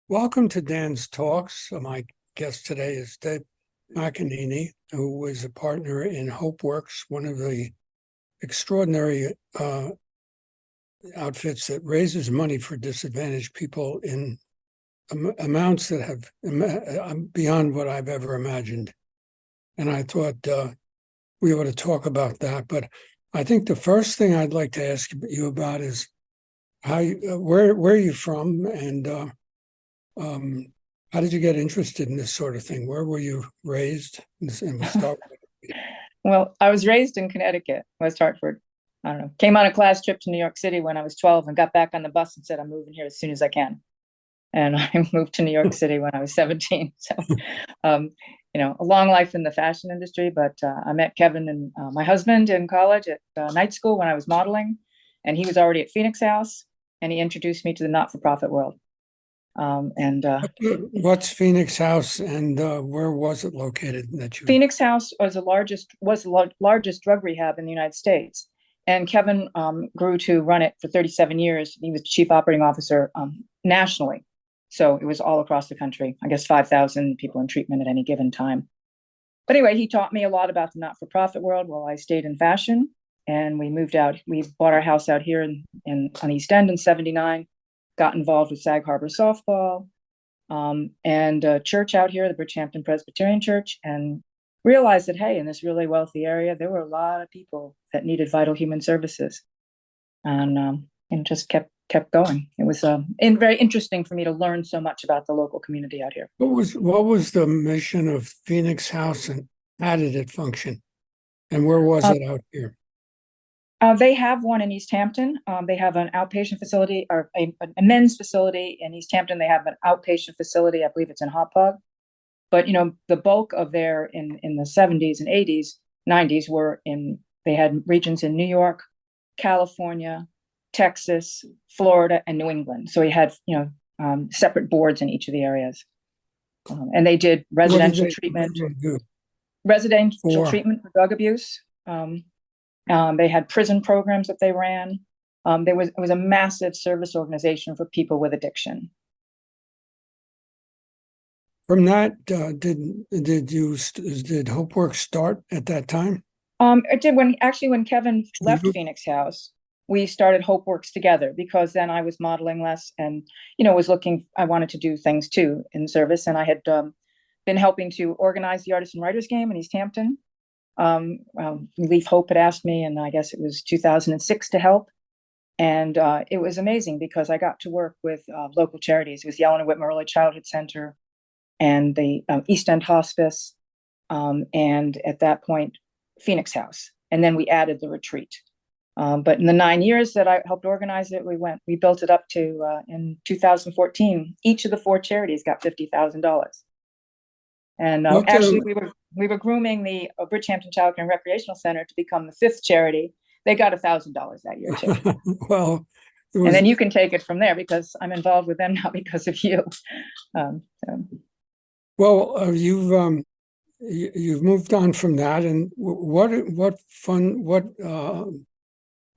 Welcome to Dan's Talks. My guest today is Debra McEnearney, who is a partner in HOPEWORKS, one of the extraordinary outfits that raises money for disadvantaged people in amounts that have beyond what I've ever imagined. And I thought we ought to talk about that. But I think the first thing I'd like to ask you about is where are you from, and how did you get interested in this sort of thing? Where were you raised? And we'll start with Well, I was raised in Connecticut, West Hartford. I don't know. Came on a class trip to New York City when I was 12 and got back on the bus and said, I'm moving here as soon as I can. And I moved to New York City when I was 17. So, a long life in the fashion industry, but I met Kevin and my husband in college at night school when I was modeling, and he was already at Phoenix House, and he introduced me to the not-for-profit world. What's Phoenix House, and where was it located? Phoenix House was the largest drug rehab in the United States, and Kevin grew to run it for 37 years. He was chief operating officer nationally, so it was all across the country. I guess 5,000 people in treatment at any given time. But anyway, he taught me a lot about the not-for-profit world while I stayed in fashion, and we moved out. We bought our house out here on East End in '79. Got involved with Sag Harbor softball and a church out here, the Bridgehampton Presbyterian Church, and realized that, hey, in this really wealthy area, there were a lot of people that needed vital human services, and just kept going. It was very interesting for me to learn so much about the local community out here. What was the mission of Phoenix House, and how did it function, and where was it out here? They have one in East Hampton. They have an outpatient facility, or a men's facility in East Hampton. They have an outpatient facility. I believe it's in Hauppauge. But, the bulk of their in the 70s and 80s, 90s they had regions in New York, California, Texas, Florida, and New England. So he had, separate boards in each of the areas. And they did residential treatment, treatment for drug abuse. They had prison programs that they ran. It was a massive service organization for people with addiction. From that, did HOPEWORKS start at that time? It did when Kevin left Phoenix House. We started HOPEWORKS together, because then I was modeling less and I wanted to do things too in service, and I had been helping to organize the Artists and Writers game in East Hampton. Leaf Hope had asked me, and I guess it was 2006 to help. And it was amazing because I got to work with local charities. It was the Eleanor Whitmer Early Childhood Center and the East End Hospice, and at that point, Phoenix House. And then we added the retreat. But in the 9 years that I helped organize it, we built it up to, in 2014, each of the 4 charities got $50,000. And actually, we were grooming the Bridgehampton Child Care and Recreational Center to become the 5th charity. They got $1,000 that year too. Well, and then you can take it from there, because I'm involved with them now because of you. Well, you've moved on from that, and what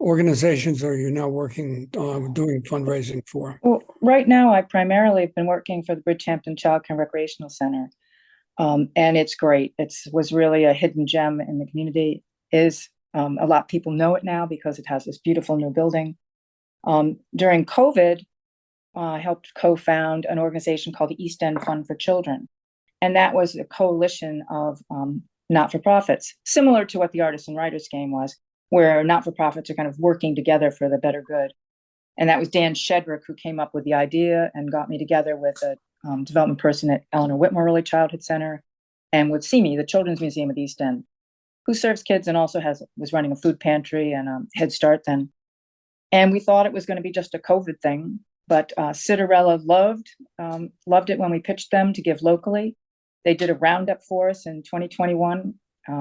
organizations are you now working on doing fundraising for? Well, right now I primarily have been working for the Bridgehampton Child Care and Recreational Center. And it's great. It was really a hidden gem in the community. A lot of people know it now because it has this beautiful new building. During COVID, I helped co-found an organization called the East End Fund for Children. And that was a coalition of not-for-profits, similar to what the Artists and Writers game was, where not-for-profits are kind of working together for the better good. And that was Dan Shedrick who came up with the idea and got me together with a development person at Eleanor Whitmer Early Childhood Center, and with CME, the Children's Museum of the East End, who serves kids and also was running a food pantry and Head Start then. And we thought it was going to be just a COVID thing, but Citarella loved it when we pitched them to give locally. They did a roundup for us in 2021.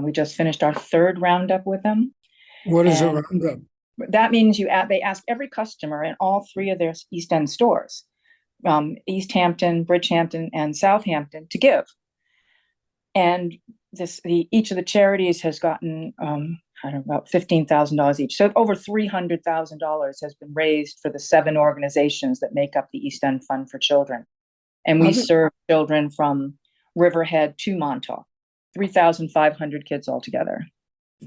We just finished our 3rd roundup with them. What is a roundup? That means they ask every customer in all 3 of their East End stores, East Hampton, Bridgehampton, and Southampton, to give. And each of the charities has gotten about $15,000 each. So over $300,000 has been raised for the 7 organizations that make up the East End Fund for Children. And How we did- serve children from Riverhead to Montauk, 3,500 kids altogether.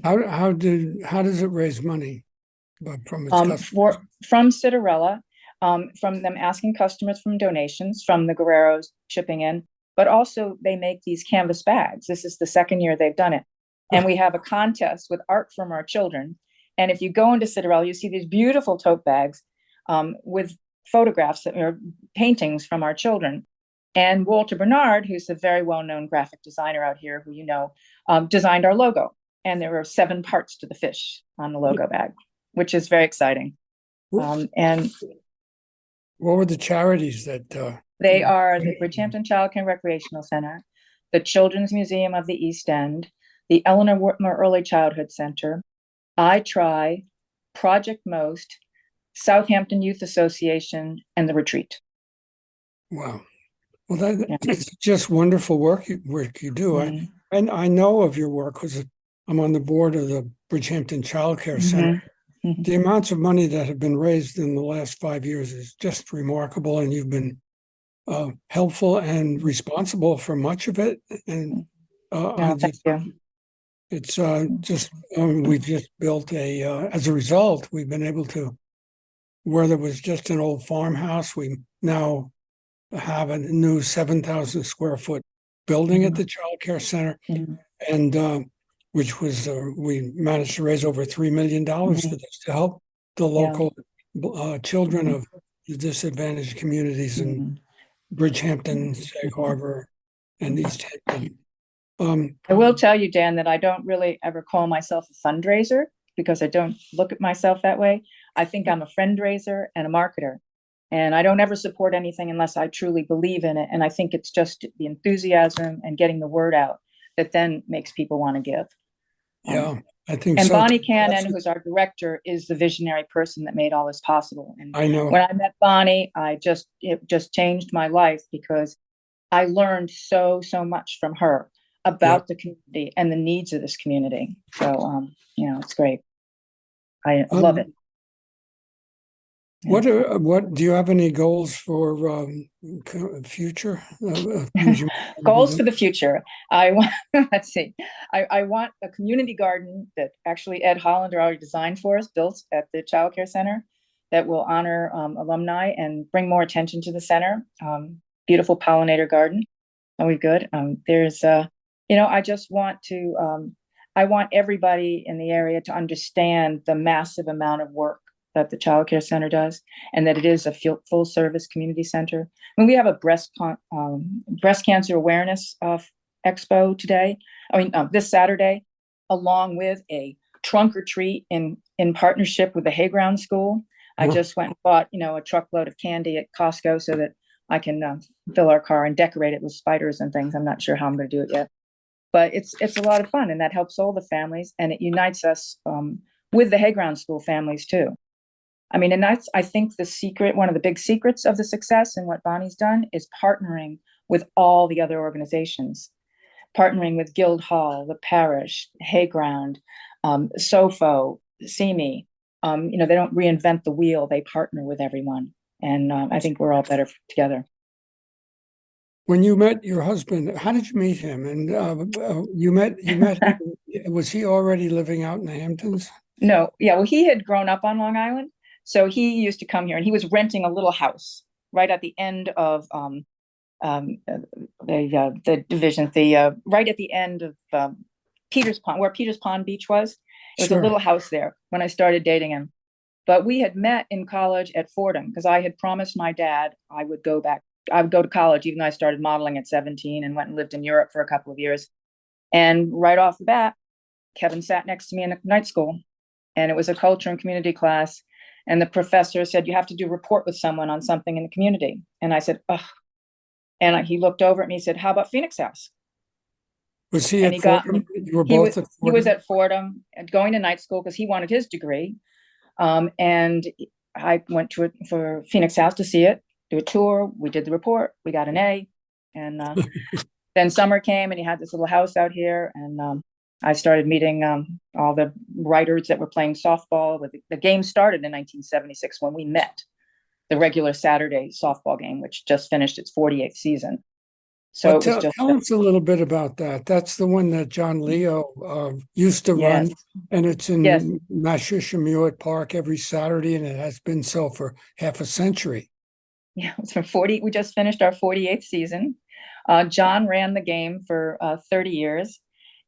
how does it raise money from its customers? From Citarella, from them asking customers from donations, from the Guerreros chipping in, but also they make these canvas bags. This is the second year they've done it. And we have a contest with art from our children. And if you go into Citarella, you see these beautiful tote bags with photographs or paintings from our children. And Walter Bernard, who's a very well-known graphic designer out here, who you know, designed our logo. And there were 7 parts to the fish on the logo bag, which is very exciting. And What were the charities that? they are the Bridgehampton Child Care and Recreational Center, the Children's Museum of the East End, the Eleanor Whitmer Early Childhood Center, I Try, Project Most, Southampton Youth Association, and the Retreat. Wow. Well, it's just wonderful work you do. Mm-hmm. And I know of your work because I'm on the board of the Bridgehampton Child Care Center. Mm-hmm. The amounts of money that have been raised in the last 5 years is just remarkable, and you've been helpful and responsible for much of it. And Thank you. it's we've just built as a result, we've been able to, where there was just an old farmhouse, we now have a new 7,000 square foot building at the Child Care Center, and which was we managed to raise over $3 million for this to help the local children of the disadvantaged communities in Bridgehampton, Sag Harbor, and East Hampton. I will tell you, Dan, that I don't really ever call myself a fundraiser because I don't look at myself that way. I think I'm a friend raiser and a marketer. And I don't ever support anything unless I truly believe in it. And I think it's just the enthusiasm and getting the word out that then makes people want to give. Yeah, I think and so. Bonnie Cannon, who's our director, is the visionary person that made all this possible. And I know. when I met Bonnie, it just changed my life because I learned so much from her about the community and the needs of this community. So, it's great. I love it. What do you have any goals for future? Goals for the future. I want, let's see. I want a community garden that actually Ed Hollander already designed for us, built at the Child Care Center, that will honor alumni and bring more attention to the center. Beautiful pollinator garden. Are we good? I just want to, I want everybody in the area to understand the massive amount of work that the Child Care Center does, and that it is a full service community center. I mean, we have a breast cancer awareness expo today. This Saturday, along with a trunk or treat in partnership with the Hayground School. I just went and bought, a truckload of candy at Costco so that I can fill our car and decorate it with spiders and things. I'm not sure how I'm going to do it yet, but it's a lot of fun, and that helps all the families, and it unites us with the Hayground School families too. And that's, I think, one of the big secrets of the success and what Bonnie's done is partnering with all the other organizations, partnering with Guildhall, the parish, Hayground, SOFO, CME. They don't reinvent the wheel, they partner with everyone. And I think we're all better together. When you met your husband, how did you meet him? And you met him, was he already living out in the Hamptons? No. Yeah. Well, he had grown up on Long Island. So he used to come here, and he was renting a little house right at the end of the division, right at the end of Peters Pond, where Peters Pond Beach was. It was a little house there when I started dating him. But we had met in college at Fordham because I had promised my dad I would go to college, even though I started modeling at 17 and went and lived in Europe for a couple of years. And right off the bat, Kevin sat next to me in a night school, and it was a culture and community class. And the professor said, you have to do a report with someone on something in the community. And I said, ugh. And he looked over at me and said, how about Phoenix House? Was he at Fordham? You were both at Fordham? He was at Fordham and going to night school because he wanted his degree. And I went for Phoenix House to see it, do a tour. We did the report. We got an A. And then summer came, and he had this little house out here. And I started meeting all the writers that were playing softball. The game started in 1976 when we met. the regular Saturday softball game, which just finished its 48th season. So But it was just, tell us a little bit about that. That's the one that John Leo used to yes, run, and it's yes. in Massachusetts Park every Saturday, and it has been so for half a century. Yeah, it's from 40. We just finished our 48th season. John ran the game for 30 years,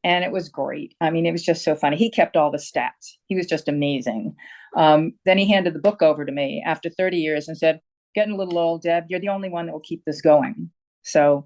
and it was great. I mean, it was just so funny. He kept all the stats. He was just amazing. Then he handed the book over to me after 30 years and said, "Getting a little old, Deb. You're the only one that will keep this going." So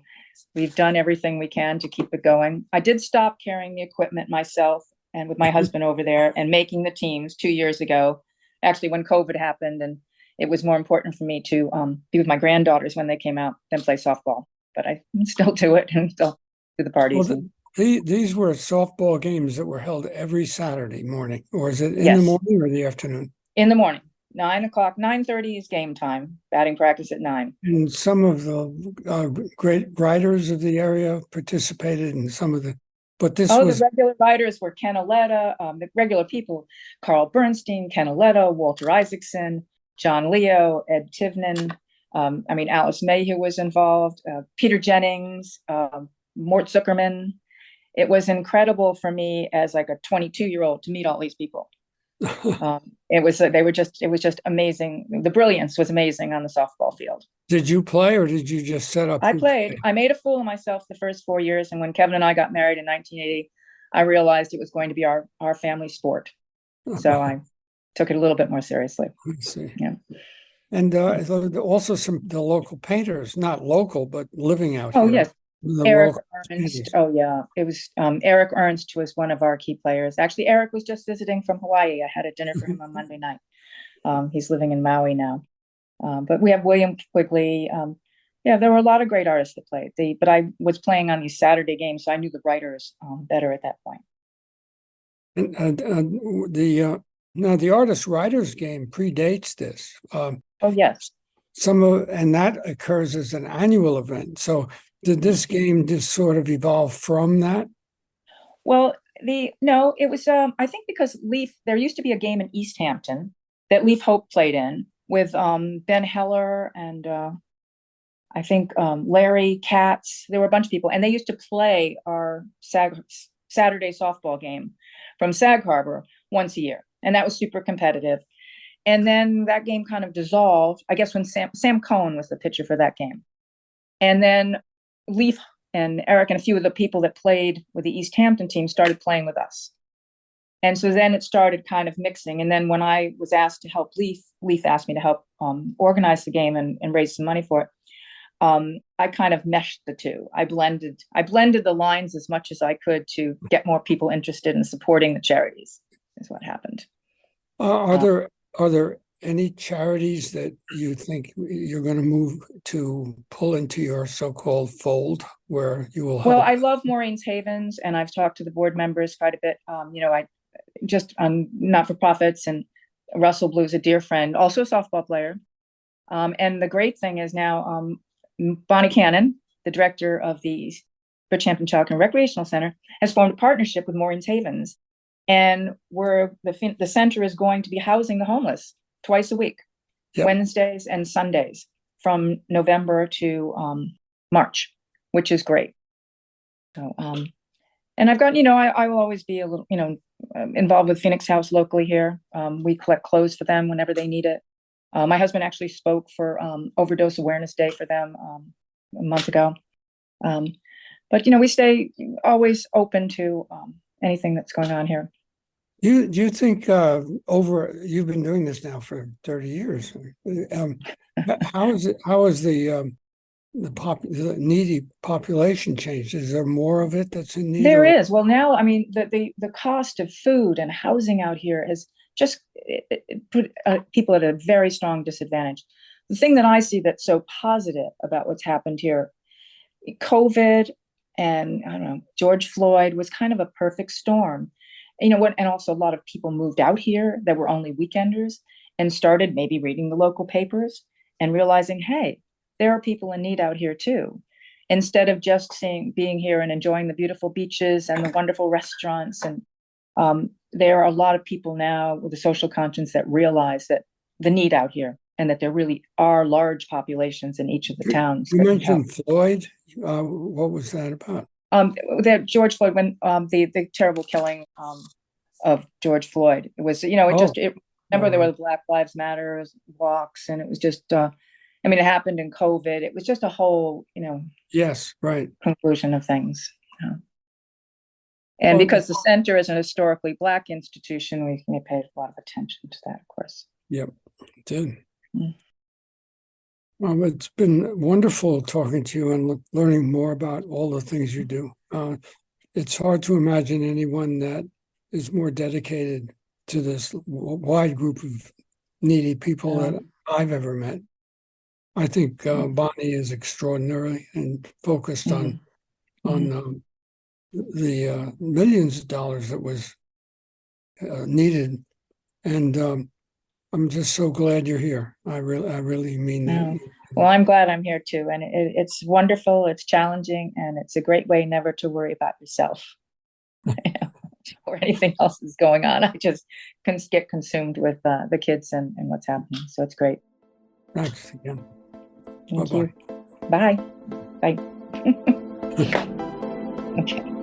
we've done everything we can to keep it going. I did stop carrying the equipment myself and with my husband over there and making the teams 2 years ago, actually when COVID happened, and it was more important for me to be with my granddaughters when they came out than play softball. But I still do it and still do the parties. Well, these were softball games that were held every Saturday morning, or is it in the Yes, morning or the afternoon? in the morning, 9 o'clock, 9:30 is game time. Batting practice at 9. And some of the great writers of the area participated in some of the, but this Oh, was the regular writers were Ken Aletta, the regular people, Carl Bernstein, Ken Aletta, Walter Isaacson, John Leo, Ed Tivnan. I mean, Alice Mayhew was involved, Peter Jennings, Mort Zuckerman. It was incredible for me as like a 22-year-old to meet all these people. It was just amazing. The brilliance was amazing on the softball field. Did you play or did you just set up? I played. I made a fool of myself the first 4 years, and when Kevin and I got married in 1980, I realized it was going to be our family sport. So I took it a little bit more seriously. I see. Yeah. And also the local painters, not local, but living out Oh, here. yes. The Eric local Ernst. painters. Oh, yeah. It was Eric Ernst was one of our key players. Actually, Eric was just visiting from Hawaii. I had a dinner for him on Monday night. He's living in Maui now. But we have William Quigley. Yeah, there were a lot of great artists that played. But I was playing on these Saturday games, so I knew the writers better at that point. And now the artist writers game predates this. Oh, yes. And that occurs as an annual event. So did this game just sort of evolve from that? Well, no, it was I think because there used to be a game in East Hampton that Leaf Hope played in with Ben Heller and I think Larry Katz. There were a bunch of people, and they used to play our Saturday softball game from Sag Harbor once a year, and that was super competitive. And then that game kind of dissolved, I guess, when Sam Cohen was the pitcher for that game. And then Leaf and Eric and a few of the people that played with the East Hampton team started playing with us. And so then it started kind of mixing. And then when I was asked to help Leaf asked me to help organize the game and raise some money for it. I kind of meshed the two. I blended the lines as much as I could to get more people interested in supporting the charities, is what happened. Are there any charities that you think you're going to move to pull into your so-called fold where you will help? Well, I love Maureen's Havens, and I've talked to the board members quite a bit. I just not-for-profits, and Russell Blue's a dear friend, also a softball player. And the great thing is now Bonnie Cannon, the director of the Bridgehampton Child and Recreational Center, has formed a partnership with Maureen's Havens. And the center is going to be housing the homeless twice a week, yep. Wednesdays and Sundays from November to March, which is great. So, and I've got, I will always be a little, involved with Phoenix House locally here. We collect clothes for them whenever they need it. My husband actually spoke for Overdose Awareness Day for them a month ago. But, we stay always open to anything that's going on here. Do you think you've been doing this now for 30 years? How is the needy population changed? Is there more of it that's in need? There is. Well, now, I mean, the cost of food and housing out here has just put people at a very strong disadvantage. The thing that I see that's so positive about what's happened here, COVID and I don't know, George Floyd was kind of a perfect storm. And also a lot of people moved out here that were only weekenders and started maybe reading the local papers and realizing, hey, there are people in need out here too. Instead of just being here and enjoying the beautiful beaches and the wonderful restaurants. And there are a lot of people now with a social conscience that realize that the need out here. and that there really are large populations in each of the towns. You mentioned Floyd. What was that about? That George Floyd, when the terrible killing of George Floyd, it was, remember there were Black Lives Matter walks, and it was just, it happened in COVID. It was just a whole, yes, right, conclusion of things. And because the center is an historically Black institution, we paid a lot of attention to that, of course. Yep, it did. Well, it's been wonderful talking to you and learning more about all the things you do. It's hard to imagine anyone that is more dedicated to this wide group of needy people that I've ever met. I think Bonnie is extraordinary and focused on the millions of dollars that was needed, and I'm just so glad you're here. I really mean that. Well, I'm glad I'm here too, and it's wonderful. It's challenging, and it's a great way never to worry about yourself or anything else that's going on. I just can get consumed with the kids and what's happening. So it's great. Thanks again. Thank you. Bye. Bye. Okay.